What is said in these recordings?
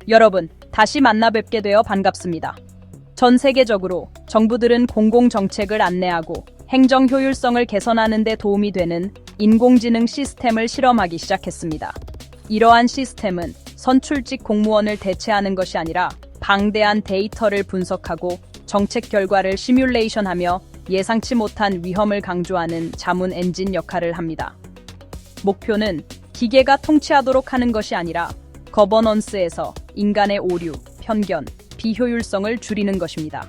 여러분, 다시 만나 뵙게 되어 반갑습니다. 전 세계적으로 정부들은 공공정책을 안내하고 행정 효율성을 개선하는 데 도움이 되는 인공지능 시스템을 실험하기 시작했습니다. 이러한 시스템은 선출직 공무원을 대체하는 것이 아니라 방대한 데이터를 분석하고 정책 결과를 시뮬레이션하며 예상치 못한 위험을 강조하는 자문 엔진 역할을 합니다. 목표는 기계가 통치하도록 하는 것이 아니라 거버넌스에서 인간의 오류, 편견, 비효율성을 줄이는 것입니다.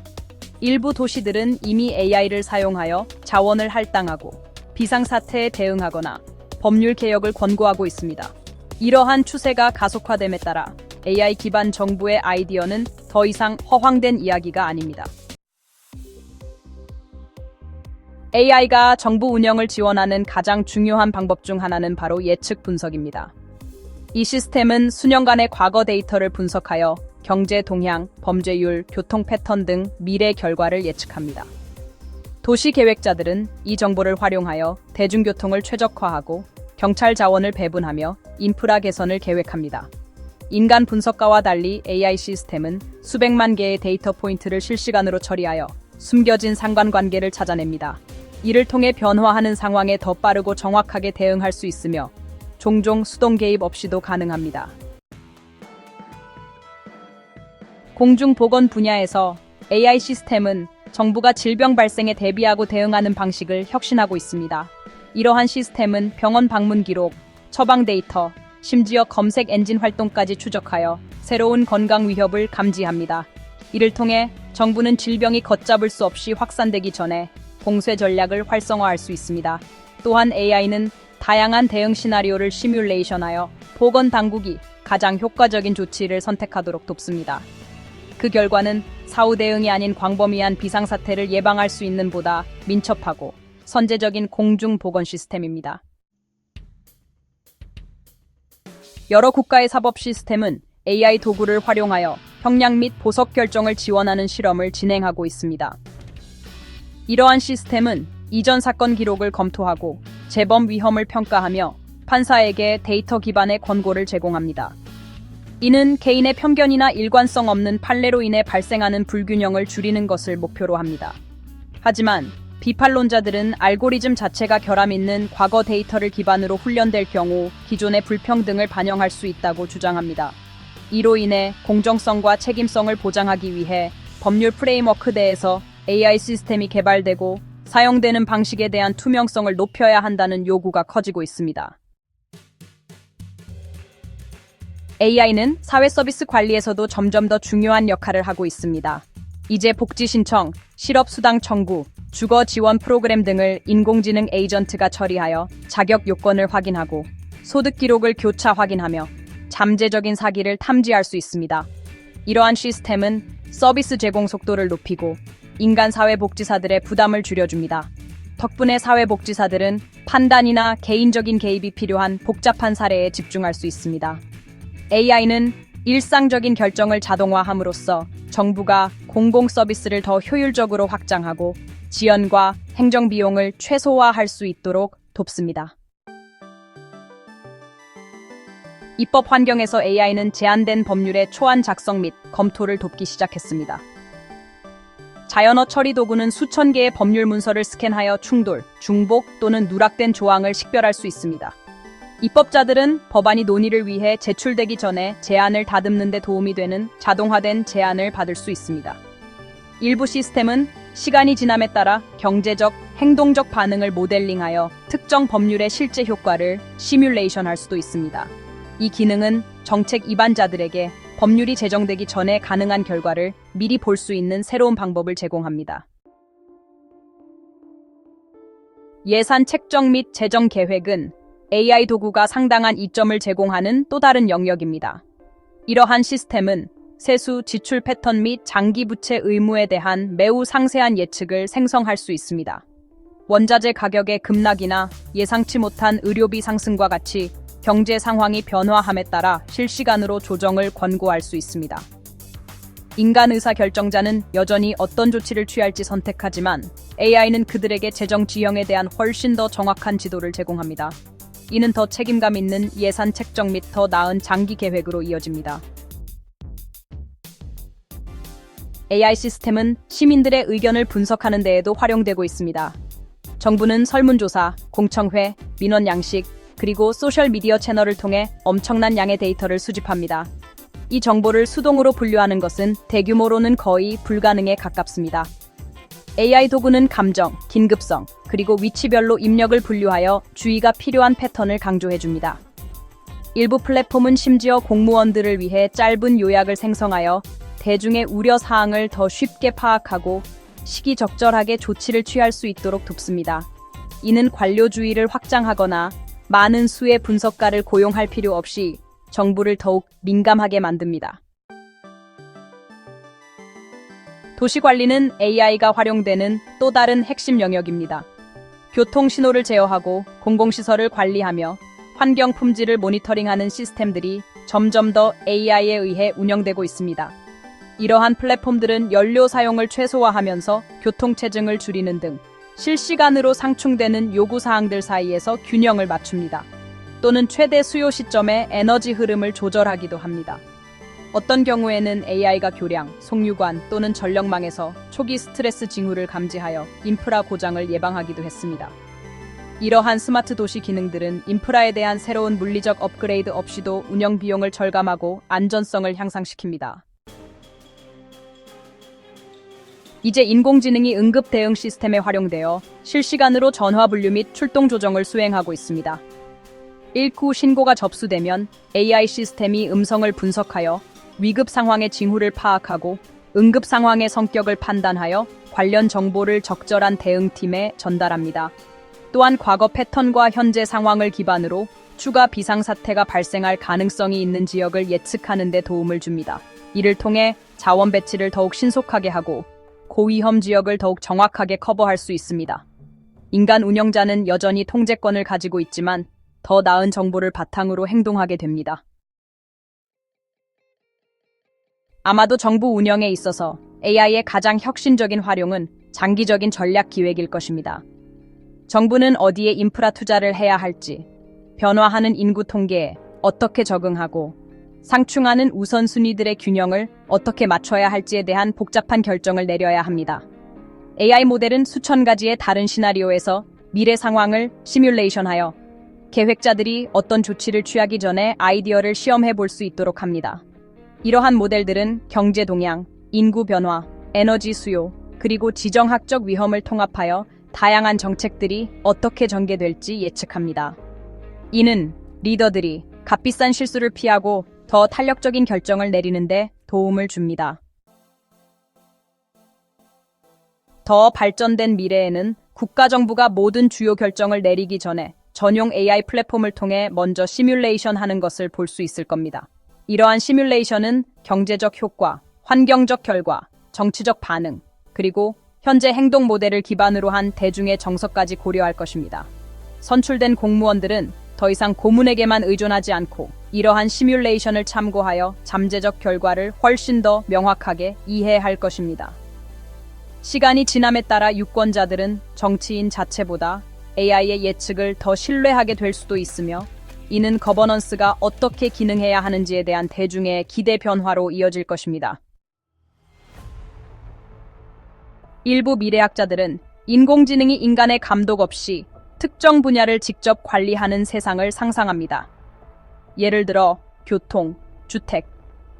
일부 도시들은 이미 AI를 사용하여 자원을 할당하고 비상사태에 대응하거나 법률 개혁을 권고하고 있습니다. 이러한 추세가 가속화됨에 따라 AI 기반 정부의 아이디어는 더 이상 허황된 이야기가 아닙니다. AI가 정부 운영을 지원하는 가장 중요한 방법 중 하나는 바로 예측 분석입니다. 이 시스템은 수년간의 과거 데이터를 분석하여 경제 동향, 범죄율, 교통 패턴 등 미래 결과를 예측합니다. 도시 계획자들은 이 정보를 활용하여 대중교통을 최적화하고 경찰 자원을 배분하며 인프라 개선을 계획합니다. 인간 분석가와 달리 AI 시스템은 수백만 개의 데이터 포인트를 실시간으로 처리하여 숨겨진 상관관계를 찾아냅니다. 이를 통해 변화하는 상황에 더 빠르고 정확하게 대응할 수 있으며 종종 수동 개입 없이도 가능합니다. 공중보건 분야에서 AI 시스템은 정부가 질병 발생에 대비하고 대응하는 방식을 혁신하고 있습니다. 이러한 시스템은 병원 방문 기록, 처방 데이터, 심지어 검색 엔진 활동까지 추적하여 새로운 건강 위협을 감지합니다. 이를 통해 정부는 질병이 걷잡을 수 없이 확산되기 전에 공세 전략을 활성화할 수 있습니다. 또한 AI는 다양한 대응 시나리오를 시뮬레이션하여 보건당국이 가장 효과적인 조치를 선택하도록 돕습니다. 그 결과는 사후 대응이 아닌 광범위한 비상사태를 예방할 수 있는 보다 민첩하고 선제적인 공중보건 시스템입니다. 여러 국가의 사법 시스템은 AI 도구를 활용하여 형량 및 보석 결정을 지원하는 실험을 진행하고 있습니다. 이러한 시스템은 이전 사건 기록을 검토하고 재범 위험을 평가하며 판사에게 데이터 기반의 권고를 제공합니다. 이는 개인의 편견이나 일관성 없는 판례로 인해 발생하는 불균형을 줄이는 것을 목표로 합니다. 하지만 비판론자들은 알고리즘 자체가 결함 있는 과거 데이터를 기반으로 훈련될 경우 기존의 불평등을 반영할 수 있다고 주장합니다. 이로 인해 공정성과 책임성을 보장하기 위해 법률 프레임워크 내에서 AI 시스템이 개발되고 사용되는 방식에 대한 투명성을 높여야 한다는 요구가 커지고 있습니다. AI는 사회 서비스 관리에서도 점점 더 중요한 역할을 하고 있습니다. 이제 복지 신청, 실업수당 청구, 주거 지원 프로그램 등을 인공지능 에이전트가 처리하여 자격 요건을 확인하고 소득 기록을 교차 확인하며 잠재적인 사기를 탐지할 수 있습니다. 이러한 시스템은 서비스 제공 속도를 높이고 인간 사회복지사들의 부담을 줄여줍니다. 덕분에 사회복지사들은 판단이나 개인적인 개입이 필요한 복잡한 사례에 집중할 수 있습니다. AI는 일상적인 결정을 자동화함으로써 정부가 공공 서비스를 더 효율적으로 확장하고 지연과 행정 비용을 최소화할 수 있도록 돕습니다. 입법 환경에서 AI는 제한된 법률의 초안 작성 및 검토를 돕기 시작했습니다. 자연어 처리 도구는 수천 개의 법률 문서를 스캔하여 충돌, 중복 또는 누락된 조항을 식별할 수 있습니다. 입법자들은 법안이 논의를 위해 제출되기 전에 제안을 다듬는 데 도움이 되는 자동화된 제안을 받을 수 있습니다. 일부 시스템은 시간이 지남에 따라 경제적, 행동적 반응을 모델링하여 특정 법률의 실제 효과를 시뮬레이션할 수도 있습니다. 이 기능은 정책 입안자들에게 법률이 제정되기 전에 가능한 결과를 미리 볼 수 있는 새로운 방법을 제공합니다. 예산 책정 및 재정 계획은 AI 도구가 상당한 이점을 제공하는 또 다른 영역입니다. 이러한 시스템은 세수, 지출 패턴 및 장기 부채 의무에 대한 매우 상세한 예측을 생성할 수 있습니다. 원자재 가격의 급락이나 예상치 못한 의료비 상승과 같이 경제 상황이 변화함에 따라 실시간으로 조정을 권고할 수 있습니다. 인간 의사결정자는 여전히 어떤 조치를 취할지 선택하지만 AI는 그들에게 재정 지형에 대한 훨씬 더 정확한 지도를 제공합니다. 이는 더 책임감 있는 예산 책정 및 더 나은 장기 계획으로 이어집니다. AI 시스템은 시민들의 의견을 분석하는 데에도 활용되고 있습니다. 정부는 설문조사, 공청회, 민원 양식, 그리고 소셜미디어 채널을 통해 엄청난 양의 데이터를 수집합니다. 이 정보를 수동으로 분류하는 것은 대규모로는 거의 불가능에 가깝습니다. AI 도구는 감정, 긴급성, 그리고 위치별로 입력을 분류하여 주의가 필요한 패턴을 강조해줍니다. 일부 플랫폼은 심지어 공무원들을 위해 짧은 요약을 생성하여 대중의 우려 사항을 더 쉽게 파악하고 시기적절하게 조치를 취할 수 있도록 돕습니다. 이는 관료주의를 확장하거나 많은 수의 분석가를 고용할 필요 없이 정부를 더욱 민감하게 만듭니다. 도시관리는 AI가 활용되는 또 다른 핵심 영역입니다. 교통 신호를 제어하고 공공시설을 관리하며 환경 품질을 모니터링하는 시스템들이 점점 더 AI에 의해 운영되고 있습니다. 이러한 플랫폼들은 연료 사용을 최소화하면서 교통체증을 줄이는 등 실시간으로 상충되는 요구사항들 사이에서 균형을 맞춥니다. 또는 최대 수요 시점에 에너지 흐름을 조절하기도 합니다. 어떤 경우에는 AI가 교량, 송유관 또는 전력망에서 초기 스트레스 징후를 감지하여 인프라 고장을 예방하기도 했습니다. 이러한 스마트 도시 기능들은 인프라에 대한 새로운 물리적 업그레이드 없이도 운영 비용을 절감하고 안전성을 향상시킵니다. 이제 인공지능이 응급 대응 시스템에 활용되어 실시간으로 전화 분류 및 출동 조정을 수행하고 있습니다. 119 신고가 접수되면 AI 시스템이 음성을 분석하여 위급 상황의 징후를 파악하고 응급 상황의 성격을 판단하여 관련 정보를 적절한 대응팀에 전달합니다. 또한 과거 패턴과 현재 상황을 기반으로 추가 비상사태가 발생할 가능성이 있는 지역을 예측하는 데 도움을 줍니다. 이를 통해 자원 배치를 더욱 신속하게 하고 고위험 지역을 더욱 정확하게 커버할 수 있습니다. 인간 운영자는 여전히 통제권을 가지고 있지만 더 나은 정보를 바탕으로 행동하게 됩니다. 아마도 정부 운영에 있어서 AI의 가장 혁신적인 활용은 장기적인 전략 기획일 것입니다. 정부는 어디에 인프라 투자를 해야 할지, 변화하는 인구 통계에 어떻게 적응하고 상충하는 우선순위들의 균형을 어떻게 맞춰야 할지에 대한 복잡한 결정을 내려야 합니다. AI 모델은 수천 가지의 다른 시나리오에서 미래 상황을 시뮬레이션하여 계획자들이 어떤 조치를 취하기 전에 아이디어를 시험해 볼 수 있도록 합니다. 이러한 모델들은 경제 동향, 인구 변화, 에너지 수요, 그리고 지정학적 위험을 통합하여 다양한 정책들이 어떻게 전개될지 예측합니다. 이는 리더들이 값비싼 실수를 피하고 더 탄력적인 결정을 내리는데 도움을 줍니다. 더 발전된 미래에는 국가정부가 모든 주요 결정을 내리기 전에 전용 AI 플랫폼을 통해 먼저 시뮬레이션 하는 것을 볼 수 있을 겁니다. 이러한 시뮬레이션은 경제적 효과, 환경적 결과, 정치적 반응, 그리고 현재 행동 모델을 기반으로 한 대중의 정서까지 고려할 것입니다. 선출된 공무원들은 더 이상 고문에게만 의존하지 않고 이러한 시뮬레이션을 참고하여 잠재적 결과를 훨씬 더 명확하게 이해할 것입니다. 시간이 지남에 따라 유권자들은 정치인 자체보다 AI의 예측을 더 신뢰하게 될 수도 있으며 이는 거버넌스가 어떻게 기능해야 하는지에 대한 대중의 기대 변화로 이어질 것입니다. 일부 미래학자들은 인공지능이 인간의 감독 없이 특정 분야를 직접 관리하는 세상을 상상합니다. 예를 들어 교통, 주택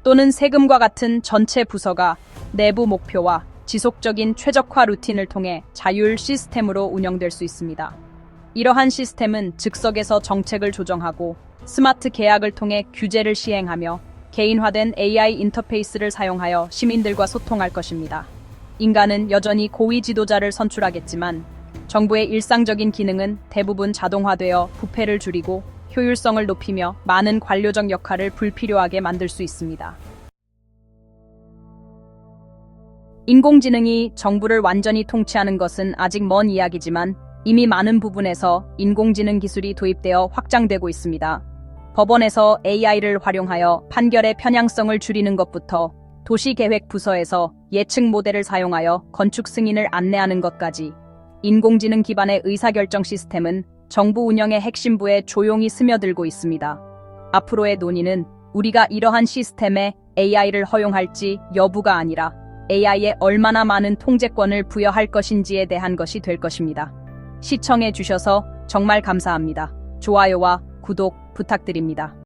또는 세금과 같은 전체 부서가 내부 목표와 지속적인 최적화 루틴을 통해 자율 시스템으로 운영될 수 있습니다. 이러한 시스템은 즉석에서 정책을 조정하고 스마트 계약을 통해 규제를 시행하며 개인화된 AI 인터페이스를 사용하여 시민들과 소통할 것입니다. 인간은 여전히 고위 지도자를 선출하겠지만 정부의 일상적인 기능은 대부분 자동화되어 부패를 줄이고 효율성을 높이며 많은 관료적 역할을 불필요하게 만들 수 있습니다. 인공지능이 정부를 완전히 통치하는 것은 아직 먼 이야기지만 이미 많은 부분에서 인공지능 기술이 도입되어 확장되고 있습니다. 법원에서 AI를 활용하여 판결의 편향성을 줄이는 것부터 도시계획 부서에서 예측 모델을 사용하여 건축 승인을 안내하는 것까지 인공지능 기반의 의사결정 시스템은 정부 운영의 핵심부에 조용히 스며들고 있습니다. 앞으로의 논의는 우리가 이러한 시스템에 AI를 허용할지 여부가 아니라 AI에 얼마나 많은 통제권을 부여할 것인지에 대한 것이 될 것입니다. 시청해 주셔서 정말 감사합니다. 좋아요와 구독 부탁드립니다.